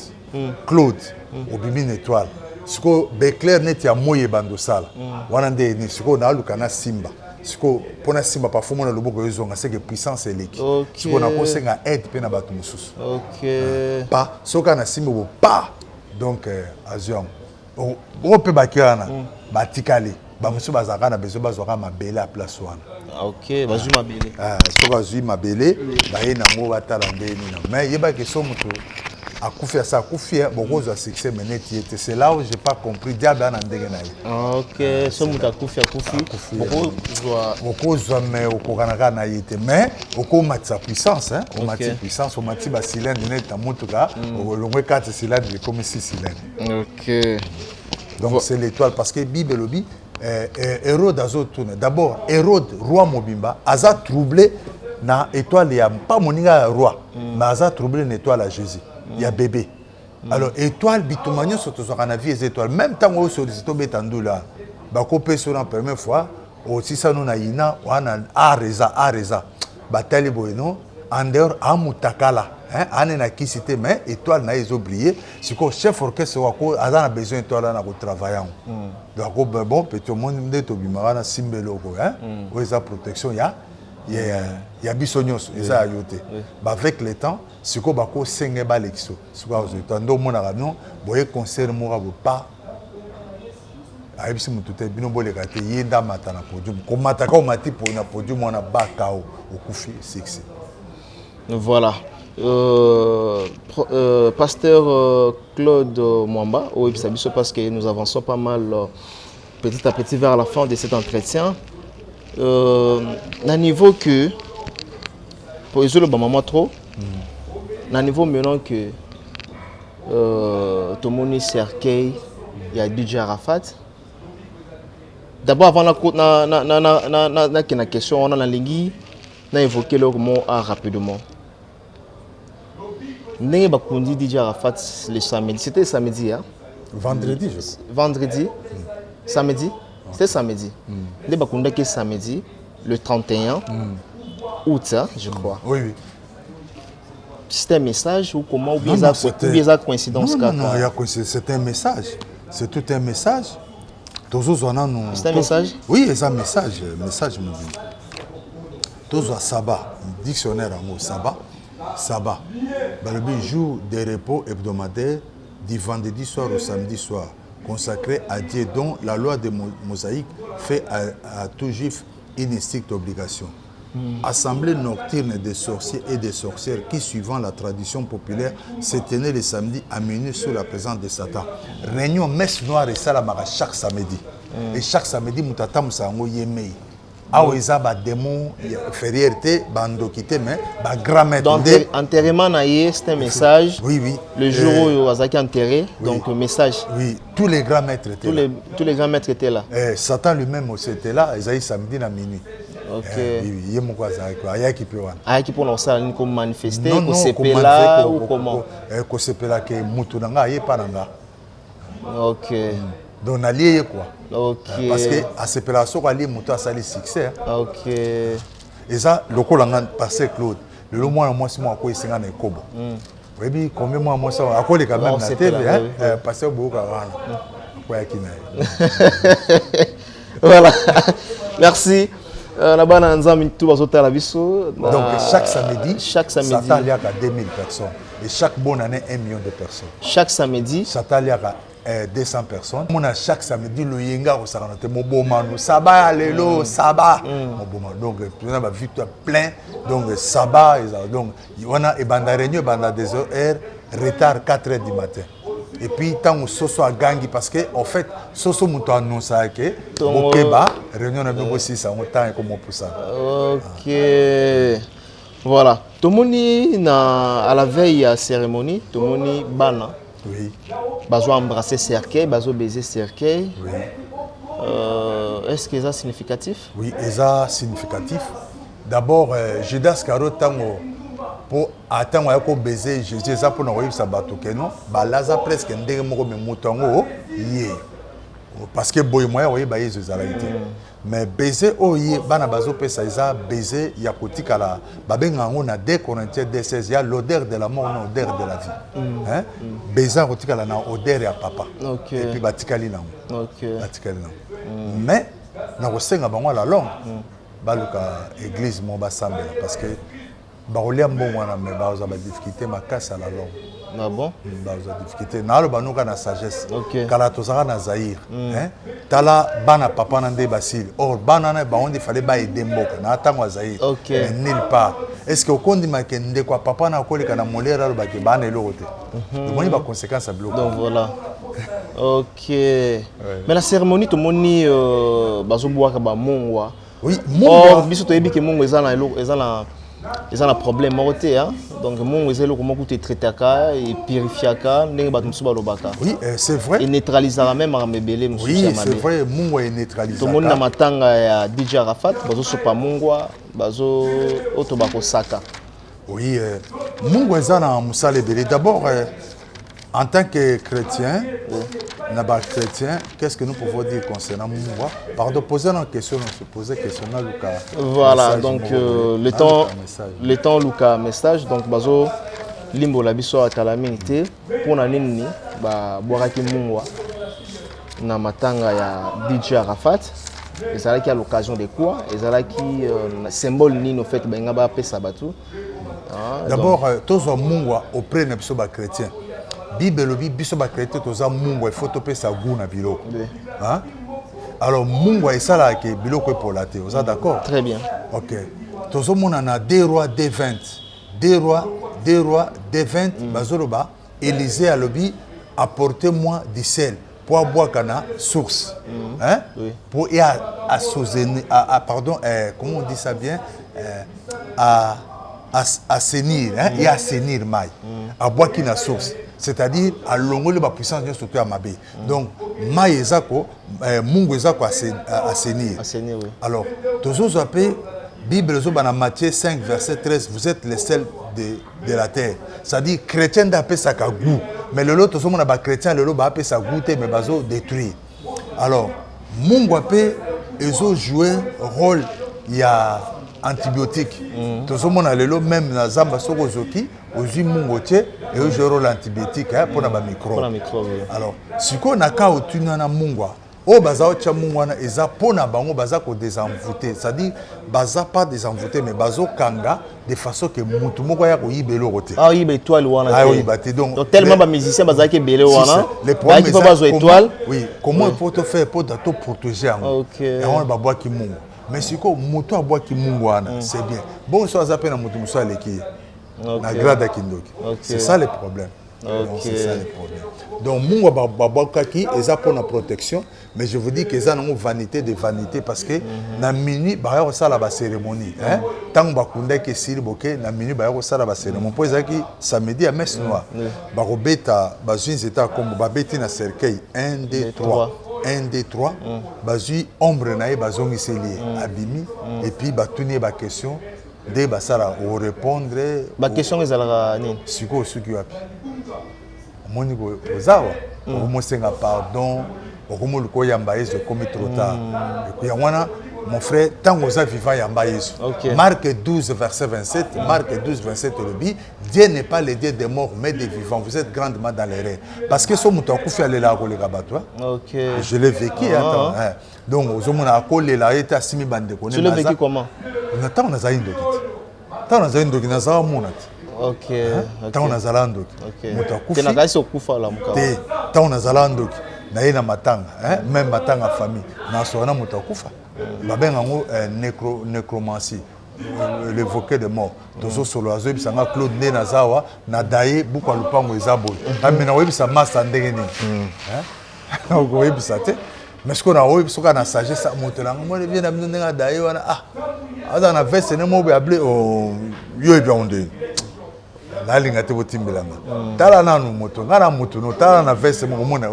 A: au bibi une étoile siko Beclair net ya moye bando sala wana nde ni siko na luka na simba siko pona simba parfois mona loboko yozonga c'est que puissance eleki siko na kosenga aide pe na bato mususu pas soka na simba bo pas donc azion o pe bakirana batikali ba musu bazaka na bezo bazwaka mabele à place wana
B: OK bazui mabele
A: so bazui mabele ba ye na ngo batala ndeni na mais yeba ke so mutu akufi à ça akufi beaucoup de succès mais net c'est là où j'ai pas compris diable en ndenge
B: OK so mutu akufi
A: beaucoup mais au kokanaka na yete mais au matisa puissance hein au matisa puissance au matisa cylindre net à mutuka au longue 4 cylindres comme 6 cylindres
B: OK
A: donc c'est l'étoile parce que Bible lobi Hérode azo tourne d'abord Hérode roi Mobimba aza troublé na étoile ya pas moninga roi mais aza troublé na étoile à Jésus il y a bébé alors étoile bitumagno surtout sur la vie des étoiles même temps où sollicito betandu là ba copé sur la première fois aussi ça nous na ina wana areza batali boyno en dehors amutakala hein ane na kisité mais étoile na ils oublié c'est que chef orchestre wako azana besoin étoile na ko travailler donc bon petit monde ndeto bimara na simbelo ko hein où esa protection il y a bisognos esa ayote ba avec le temps c'est que bako senge ba lexo c'est quoi aux étoiles ndo mona non boye concert mo ba pas ayebisi mutu te bino boleka te yenda mata na podium komataka omati po na podium wana bakao okufi succès.
B: Voilà. Pasteur Claude Mwamba, au Ibisabiso, parce que nous avançons pas mal petit à petit vers la fin de cet entretien. D'un niveau que, pour les autres, maman trop, d'un niveau maintenant que Tomoni Serkei, il y a DJ Arafat. D'abord, avant la question, on a la ligne, on a évoqué leur mot rapidement. N'est pas qu'on dit DJ Arafat le samedi. C'était samedi, hein?
A: Vendredi, je crois.
B: Vendredi? Samedi? C'était samedi. N'est pas qu'on dit que samedi, le 31 août, hein, je crois.
A: Oui, oui.
B: C'était un message ou comment? Ou bien ça coïncidence?
A: Non, c'est un message. C'est tout un message.
B: C'est un message?
A: Oui, c'est un message. Message, mon Dieu. Tous à Sabbat, dictionnaire en mot Sabbat. Sabbat. Le jour de repos hebdomadaire du vendredi soir au samedi soir, consacré à Dieu, dont la loi de Mosaïque fait à tout juif une stricte obligation. Assemblée nocturne des sorciers et des sorcières qui, suivant la tradition populaire, se tenait le samedi à minuit sous la présence de Satan. Réunion messe noire et salamara chaque samedi. Et chaque samedi, Moutata Moussango Yemei. Ah, ils ont des démons, fériérité, bandokité, mais grand-mère.
B: Donc, enterrement, c'est un message.
A: Oui, oui.
B: Le jour où Wazaki est enterré, donc message.
A: Oui, tous les grands maîtres étaient là.
B: Tous les grands maîtres étaient là.
A: Satan lui-même aussi était là, ils ont samedi à minuit.
B: Ok.
A: Oui, il y a mon cousin, il y a qui peut voir.
B: Ah, qui pour lancer comme manifester, qu'on s'épelle là ou comment?
A: Qu'on s'épelle là, que Moutounanga, il n'y a pas d'anga.
B: Ok.
A: Donc on a lié quoi.
B: Ok.
A: Parce que à cette opération, on a lié Moutou à sali succès.
B: Ok.
A: Et ça, le coup l'anga passé Claude. Le mois c'est moi quoi, c'est un écobo. Oui, combien moi ça, à quoi les quand même la télé, hein, passer au bout
B: Voilà. Merci. Donc
A: chaque samedi,
B: Satan
A: il y a 2000 personnes. Et chaque bonne année, 1 million de personnes.
B: Chaque samedi,
A: Satan il y a 200 personnes. Chaque samedi, le yenga au Saranate, mon beau manou, Saba, Lélo, Saba. Donc, on a victoire plein. Donc, Saba, donc, on a banda réunion, banda des heures, retard 4 h du matin. Et puis, tant que Soso a gagné, parce que, en fait, Soso m'a annoncé que, Bokeba, réunion de nouveau 6 ans, autant et comment pour ça.
B: Ok. Voilà. Tout le monde, à la veille à la cérémonie, tout le monde, bana.
A: Oui.
B: Bazo embrasser cercueil, bazo baiser cercueil.
A: Oui.
B: est-ce que c'est significatif?
A: Oui, c'est significatif. D'abord, Judas Caro tango pour attendre à baiser Jésus ça pour nous ça bateau que non, bah là ça presque ndenge moko me mutango yé. Parce que boy moya oui bah Jésus la réalité. Mais baiser yé bana bazo pesa ça baiser ya kotika la babenga ngo na 2 Corinthiens 2:16 ya l'odeur de la mort na odeur de la vie. Hein? Baiser kotika la na odeur ya papa.
B: Okay.
A: Et puis batikali na.
B: OK.
A: Batikali na. Mais na kosenga bango la langue. Baluka église mon basambela parce que baolia mbongwana mais baoza ba difficulté makasa la langue.
B: Ah bon?
A: Baoza difficulté na lo banuka na sagesse.
B: OK.
A: Kala tozaka na Zaïre, hein? Tala bana papa na nde basili. Or bana na baondi fallait ba aider mboka na tango Zaïre.
B: OK.
A: Mais nulle part. Est-ce que okondi makende kwa papa na koleka na molera lo bake bana elokote. Moni ba conséquence à bloquer.
B: Donc voilà. OK. Ouais. Mais la cérémonie to moni bazo boaka ba mongwa.
A: Oui,
B: mongwa biso to yebi ke mongwa eza na problème morté hein. Donc mongwa eza loko moko te traitaka et purifiaka ndenge bato musu balobaka.
A: Oui, c'est vrai.
B: Et neutralisera même amebele musu.
A: Oui, c'est vrai, mongwa est neutralisé.
B: To moni na matanga ya DJ Arafat bazo sopa mongwa bazo oto bakosaka.
A: Oui, mongwa eza na musale belé d'abord en tant que chrétien, chrétien, qu'est-ce que nous pouvons dire concernant Mungwa? Pardon, poser une question, se poser question à Lucas.
B: Voilà, donc le temps Lucas message, donc bazo limbo la biso à calamité pour na nini ba boiraki Mungwa na matanga ya DJ Arafat. Et ça là qui a l'occasion de quoi? Et ça là qui symbole ni no fait benga ba pesa batu.
A: D'abord, tous les Mungwa auprès de biso ba chrétien. Bible lobi biso ba chrétien toza mungwa il faut topé sa goût na biloko. Hein? Alors mungwa esala ke biloko pour la thé. Vous êtes d'accord?
B: Très bien.
A: OK. Tozo mona na 2 rois D20. 2 rois D20 bazoloba Élisée a lobi apportez-moi du sel pour boire kana source. Hein?
B: Oui.
A: Pour pardon comment on dit ça bien assainir hein? Et assainir mai. À boire qui na source. C'est-à-dire à longo le puissance de surtout à mabé. Donc mai ezako mungu ezako assainir.
B: Assainir oui.
A: Alors tous appelés Bible zo bana Matthieu 5 verset 13 vous êtes les sels de la terre. C'est-à-dire chrétien d'appel ça ka goût. Mais le lot tous on a ba chrétien le lot ba appel ça goûter mais bazo détruire. Alors mungu appel ezo jouer rôle il y a antibiotique. Tout ce monde a le lot même na zamba soko zoki ozi mungoche et au rôle antibiotique pour na ba micro.
B: Pour la micro.
A: Alors si ko na ka otuna na mungwa o baza ocha mungwa na eza pona bango baza ko désenvoûter, c'est-à-dire baza pas désenvoûter mais bazo kanga de façon que mutu moko ya ko yibelo kote.
B: Ah oui, étoile wana.
A: Ah oui, baté donc
B: tellement ba musicien baza ke belé wana.
A: Les problèmes
B: qui pas étoile.
A: Oui, comment il faut te faire pour te protéger en.
B: OK.
A: Et on va boire qui mungu. Mais si ko mutu a boire qui mungu wana, c'est bien. Bon so za pena mutu muso aleki. Na grade kindoki. C'est ça le problème. C'est ça le problème. Donc mungu ba qui eza pour la protection, mais je vous dis que ça non vanité de vanité parce que na mini ba ya sala ba cérémonie, hein. Tant ba kunda ke sili boke na mini ba ya sala ba cérémonie. Pour ezaki samedi à messe noire. Ba robeta ba zwins eta comme ba beti na cercueil 1 2 3. 1 2 3 bazui ombre na ye bazongi seli abimi et puis ba tourner ba question de basara au répondre
B: ba question ezalaka nini
A: siko suki wapi moni ko ozawa mo senga pardon okomo luko yamba yesu komi trop tard et puis wana mon frère tango za vivant yamba yesu. Marc 12 verset 27 Marc 12 27 le dit Dieu n'est pas le Dieu des morts mais des vivants, vous êtes grandement dans les rêves parce que so muto akufi alela ko le rabatwa. OK, je l'ai vécu attends hein. Donc ozomona akolela eta asimi bande ko.
B: Tu l'as vécu comment?
A: Nataka na zaindo kiti tant na zaindo kina za monat.
B: OK,
A: tant na zalando
B: muto akufi tena kasi okufa la muka
A: te tant na zalando na ye na matanga hein même matanga famille na sona muto akufa babenga ngo nécromancie l'évoquer des morts tozo solo azo bisanga Claude nde nazawa na daye buku lupango ezabo amena webisa masa ndenge nini hein ngo webisa te mais ce qu'on a webisa ka na sagesse motelanga mo bien na ndenge daye wana aza na veste ne mo be appelé yo e bien onde la linga te botimbelanga tala nanu moto ngana moto no tala na veste mo mona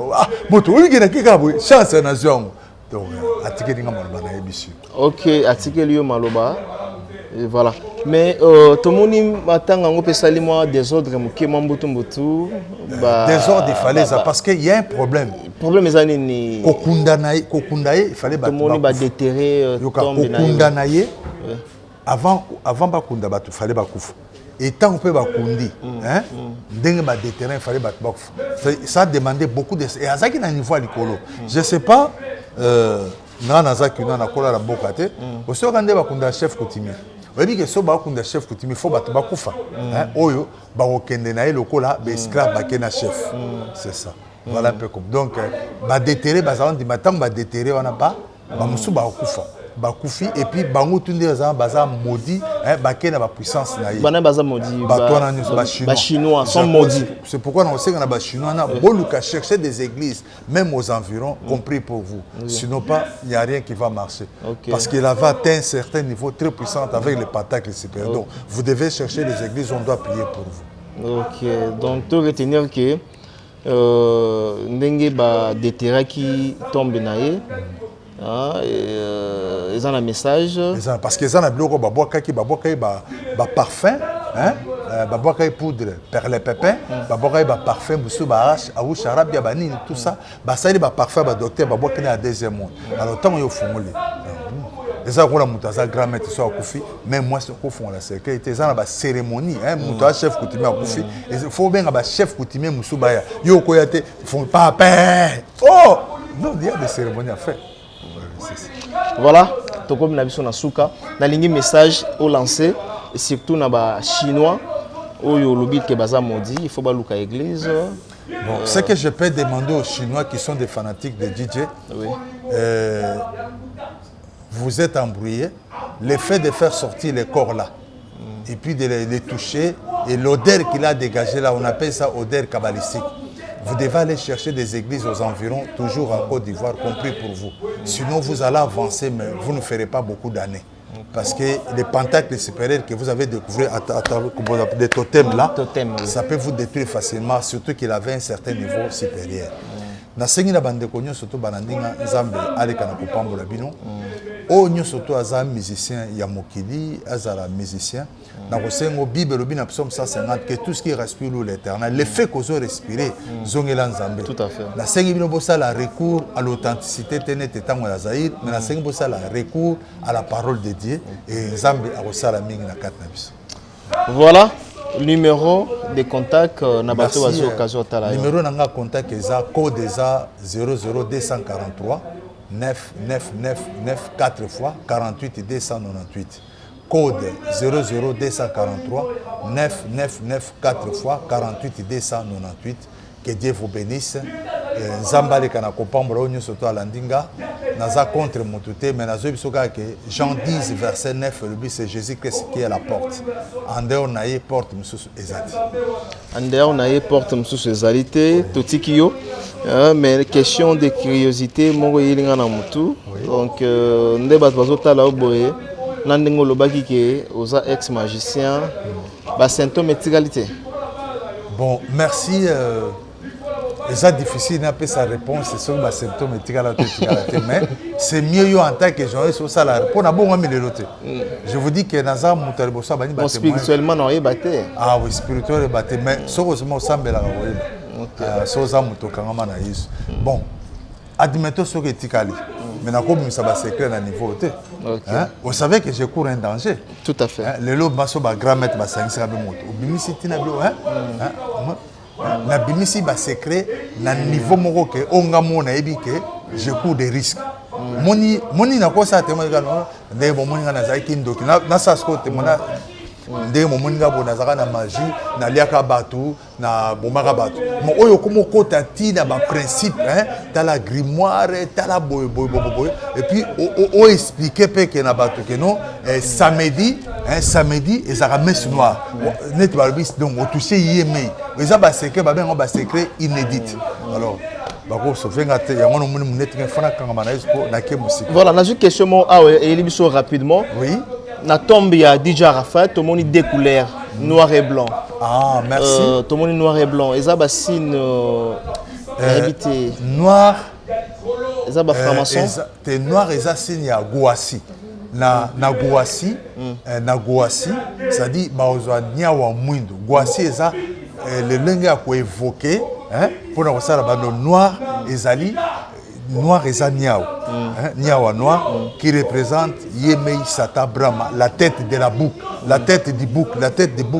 A: moto olingi na kika bo chance na zongo Donc, atikeli nga maloba na yebisu.
B: Ok, atikeli yo maloba. Et voilà. Mais tout le monde attend un peu sali moi désordre muke mambutu mbutu.
A: Désordre il fallait ça parce qu'il y a un problème.
B: Problème est ni.
A: Kokundaye, il fallait
B: tout le monde va déterrer
A: tombe na. Kokundaye. Avant bakunda batu fallait bakufa. Et tant qu'on peut bakundi, hein, dengue ba déterrer il fallait bakufa. Ça demandait beaucoup de et à ça qui n'a niveau à l'écolo. Je sais pas naza qui na kola la bokate. Aussi quand on bakunda chef coutumier. On dit que si on a chef coutumier, il faut battre bakufa. Oyo, bakende na lokola, be esclave bakena chef. C'est ça. Voilà un peu comme. Donc, ba déterrer, bazan di matin ba déterrer, on a pas, ba musu bakufa. Bakufi et puis bango tunde bazan maudit, bakena ba puissance na ye.
B: Bana bazan maudit. Ba chinois sont maudits.
A: C'est pourquoi on sait qu'on a ba chinois na boluka chercher des églises même aux environs compris pour vous. Sinon pas, il y a rien qui va marcher. Parce qu'il avait atteint un certain niveau très puissant avec les pentacles supérieurs. Donc vous devez chercher les églises, on doit prier pour vous.
B: OK. Donc tout retenir que ndenge ba déterra qui tombe naé. Ils ont un message.
A: Parce qu'ils ont un bloc, parfum, poudre, perles pépins, parfum, tout ça. Ça y parfum, docteur, à deuxième monde. Alors, tant qu'on fait les gens qui ont un grand maître sur Koufi, même moi, c'est font la sécurité. Ils ont une cérémonie, un chef coutumier à Koufi. Il faut bien un chef coutumier Moussoubaya. Yo koyate, font pas paix. Oh! Non, il y a des cérémonies à faire.
B: Voilà, comme na biso na suka, na lingi message au lancer et surtout na ba chinois au lobby que baza modi, il faut ba luka église.
A: Bon, ce que je peux demander aux Chinois qui sont des fanatiques de DJ, oui. Vous êtes embrouillés, le fait de faire sortir les corps là, et puis de les toucher, et l'odeur qu'il a dégagé là, on appelle ça odeur kabbalistique. Vous devez aller chercher des églises aux environs, toujours en Côte d'Ivoire, compris pour vous. Sinon, vous allez avancer, mais vous ne ferez pas beaucoup d'années. Parce que les pentacles supérieurs que vous avez découvert des totems là, ça peut vous détruire facilement, surtout qu'il avait un certain niveau supérieur. Nasengi na bande konyo surtout banandinga nzambe aleka na kopambola bino. O nyo surtout aza musicien ya mokili, azala musicien. Na kosengo Bible bina psaume 150 que tout ce qui respire l'éternel, le fait qu'on respirer zongela nzambe.
B: Tout à fait.
A: Nasengi bino bossa la recours à l'authenticité tenete tango ya Zaïr, mais nasengi bossa la recours à la parole de Dieu et nzambe akosala mingi na kati na biso.
B: Voilà. Numéro de contact na bato wazi occasion tala.
A: Numéro nanga contact eza code eza 00243 9999 4 fois 48 298. Code 00243 999 4 fois 48 298. Que Dieu vous bénisse. Nzambale kana kopambola onyo soto alandinga naza contre motute mais nazo bisoka que Jean 10 verset 9 le but c'est Jésus-Christ qui est la porte. Andeo naye porte mususu ezali.
B: Andeo naye porte mususu ezali te totikio mais question de curiosité moko yelinga na mutu. Donc nde bato bazotala oboye nandengo lobaki ke oza ex magicien ba symptômes etikalité.
A: Bon, merci. C'est difficile d'appeler sa réponse sur les symptômes mais c'est mieux en tant que journaliste sur ça la pour na bon je vous dis que Nazar Moutalbosa bani
B: batté spirituellement non est batté.
A: Ah oui, spirituellement est batté mais sérieusement semble la soza mutokanga na Yesu. Bon, admettons ce que etikali mais na comme ça va secret na niveau te. Vous savez que je cours un danger.
B: Tout à fait.
A: Le lob maso ba grand maître ba sangisa be moto. Obimisi tina bio na bimisi ba secret na niveau moko ke onga mona ebi ke je cours des risques. Moni na ko sa te mo ga no ndé bo moni na za kindoki na sa sko te mona ndé mo moni ga bona za na magie na liaka batu na bomaka batu. Mo oyo komo kota ti na ba principe ta la grimoire ta la boy et puis o expliquer pe ke na batu ke non samedi et ça va messe noire net ba bis donc o toucher yeme ça ba secret ba ben on ba secret inédit alors
B: voilà, on a une question rapidement.
A: Oui.
B: Na tombe il y a DJ Arafat, tout le monde deux couleurs, noir et blanc.
A: Ah, merci.
B: Tout le monde noir et blanc. Et ça, signe
A: noir
B: eza ba franc-maçon
A: te noir eza signe ya Gouassi na Gouassi c'est-à-dire baozwa nyawa mwindo Gouassi eza le lenge ya ko évoquer pour na sala bando noir ezali noir eza nyawa noir qui représente Yemei Satan Brahma, la tête de la boucle, la tête du bouc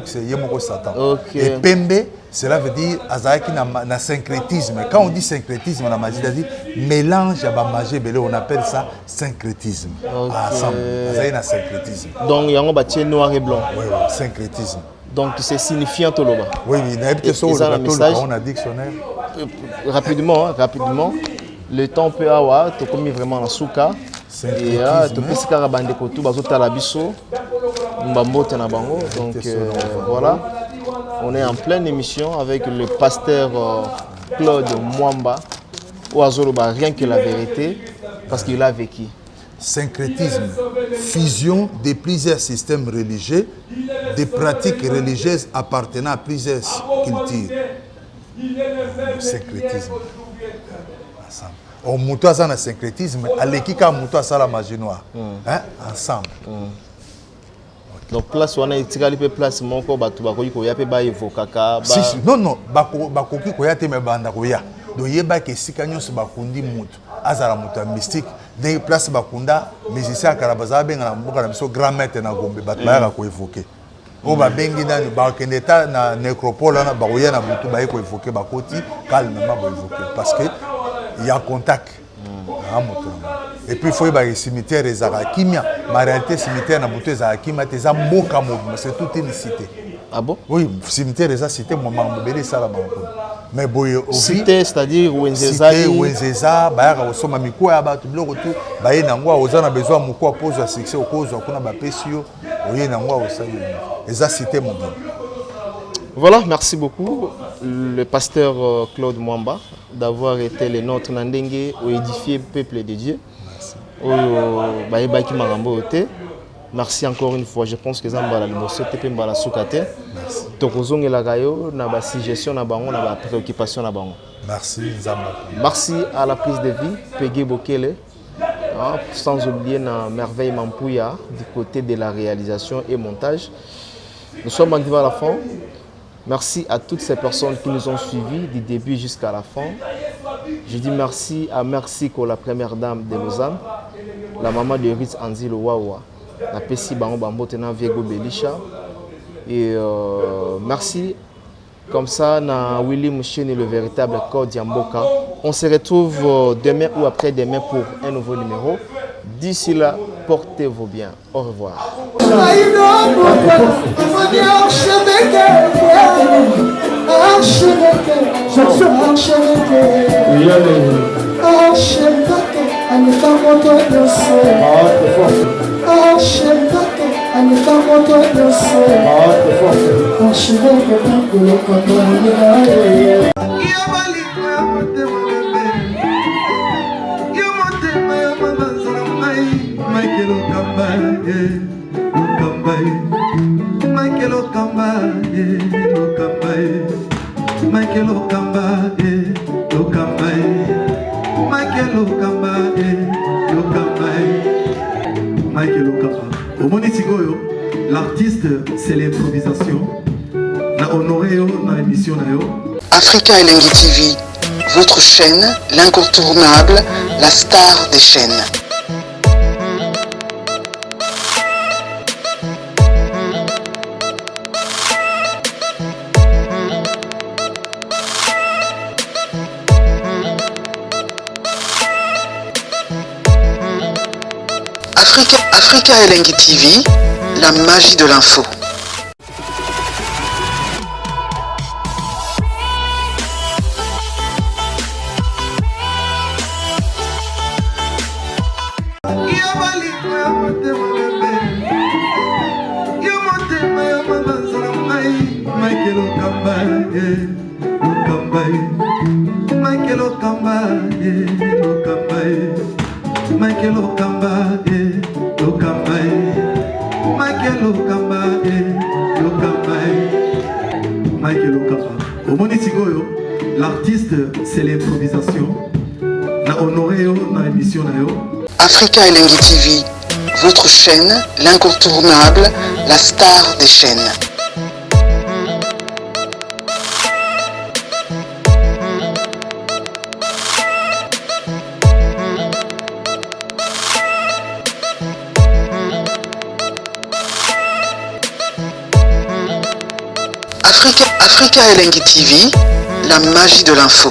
A: c'est Yemoko Satan. Et Pembe, cela veut dire azaki na syncrétisme. Quand on dit syncrétisme en magie, c'est-à-dire mélange à magie, on appelle ça syncrétisme. Ensemble, azaki na syncrétisme.
B: Donc yango batie noir et blanc.
A: Oui, syncrétisme.
B: Donc c'est signifiant toloba.
A: Oui, on a dictionnaire.
B: Rapidement. Le temps peut avoir, tu commis vraiment la souka. Et tu peux se faire bande kotu bazota la biso, mbambo tena bango. Donc voilà, on est en pleine émission avec le pasteur Claude Mwamba. Oazoloba rien que la vérité parce qu'il a vécu.
A: Syncrétisme, fusion de plusieurs systèmes religieux, des pratiques religieuses appartenant à plusieurs cultures. Syncrétisme. On mouto ça na syncrétisme, alekika mouto ça la magie noire. Ensemble.
B: Donc place on a tiré le place moko batu bakoki ko ya pe ba evokaka ba.
A: Non, bakoki ko ya te me banda ko ya. Do yeba ke sikanyo se bakundi mutu. Azala mutu mystique. Des place bakunda musicien karabaza benga na mboka na biso grand maître na Gombe batu ba ko évoquer. O ba bengi na ba kendeta na nécropole na ba koya na mutu ba ko évoquer bakoti calmement ba évoquer parce que il y a contact. Et puis il faut y cimetière et Zarakimia. Ma réalité cimetière na buto Zarakimia c'est mboka mouvement, c'est toute une cité.
B: Ah bon?
A: Oui, cimetière et cité moi mambele sala bango. Mais boye
B: cité c'est-à-dire Wenzeza
A: Wenzeza ba osoma miko ya ba tuloko tu ba ye nangwa ozana besoin moko pose à succès okozo kuna ba pesio oye nangwa osali. Eza cité mobile.
B: Voilà, merci beaucoup le pasteur Claude Mwamba d'avoir été le nôtre Nandenge au édifier peuple de Dieu. Merci encore une fois. Je pense que Zambala Limosote Pembala Soukate. Tokozong et Lagayo, na ba suggestion na bango, na ba préoccupation na bango.
A: Merci Zambala.
B: Merci à la prise de vie, Peggy Bokele. Sans oublier na Merveille Mampouya du côté de la réalisation et montage. Nous sommes arrivés à la fin. Merci à toutes ces personnes qui nous ont suivis du début jusqu'à la fin. Je dis merci à Mexico, la première dame de Lausanne, la maman de Ritz Anzi Wawa, la Pessi Bango Bambo Tena Viego Belisha. Et merci comme ça, na Willy Mouchen et le véritable code Yamboka. On se retrouve demain ou après-demain pour un nouveau numéro. D'ici là, portez-vous bien. Au revoir.
C: L'artiste, c'est l'improvisation. Na honoré dans l'émission.
D: Africa Elengi TV, votre chaîne, l'incontournable, la star des chaînes. Africa Elengi TV, la magie de l'info. L'artiste, c'est l'improvisation.
C: na honoré yo na émission na yo.
D: Africa Elengi TV, votre chaîne, l'incontournable, la star des chaînes. Africa Elengi TV, la magie de l'info.